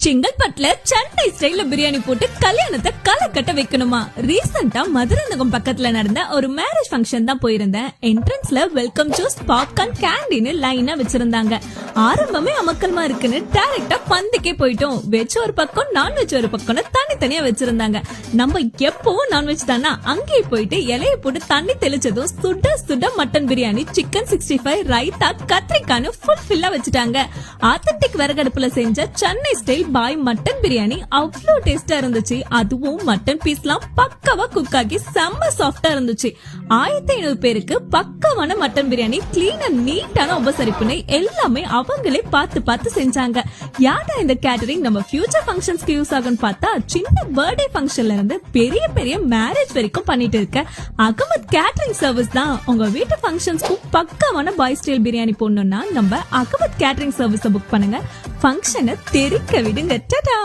செங்கல்பட்டுல சென்னை ஸ்டைல்ல பிரியாணி போட்டு கல்யாணத்தை களை கட்ட வைக்கணுமா? ரீசெண்டா மதுராந்தகம் பக்கத்துல நடந்த ஒரு மேரேஜ் ஃபங்க்ஷன் தான் போயிருந்தேன். என்ட்ரன்ஸ்ல வெல்கம் ஜூஸ், பாப்கார்ன், கேண்டீன்னு லைனா வச்சிருந்தாங்க. ஆரம்பமே அமக்கலமா இருக்குன்னு டைரக்டா பந்திக்கே போயிட்டோம். வெஜ் ஒரு பக்கம், நான்வெஜ் ஒரு பக்கம் தனித்தனியா வச்சிருந்தாங்க. நம்ம எப்பவும் நான்வெஜ் தானா, அங்கேயே போயிட்டு இலைய போட்டு தண்ணி தெளிச்சதும் சுட சுட மட்டன் பிரியாணி, சிக்கன் 65, ரைத்தா, கத்திரிக்கான்னு ஃபுல் ஃபில்லா வச்சுட்டாங்க. ஆத்தன்டிக் விறகடுப்புல செஞ்ச சென்னை ஸ்டைல் பாய் மட்டன் பிரியாணி அவ்வளோ டேஸ்டா இருந்துச்சு. அதுவும் மட்டன் பீஸ்லாம் பக்காவா குக் ஆகி செம்ம சாஃப்டா இருந்துச்சு. 1500 பேருக்கு பக்காவான மட்டன் பிரியாணி, கிளீன் அண்ட் நீட்டான உபசரிப்புன்னு எல்லாமே அவங்களே பார்த்து செஞ்சாங்க. யாரா இந்த கேட்டரிங் நம்ம ஃபியூச்சர் ஃபங்க்ஷன்ஸ்க்கு யூஸ் ஆகும்னு பார்த்தா, சின்ன பர்த்டே ஃபங்க்ஷன்ல இருந்து பெரிய பெரிய மேரேஜ் வரைக்கும் பண்ணிட்டு இருக்க அகமத் கேட்டரிங் சர்வீஸ் தான். உங்க வீட்டு ஃபங்க்ஷன்ஸ்க்கு பக்காவான பாய் ஸ்டைல் பிரியாணி போடணும்னா நம்ம அகமத் கேட்டரிங் சர்வீஸை புக் பண்ணுங்க. ஃபங்க்ஷனை தெரிக்க விடுங்க. டாடா.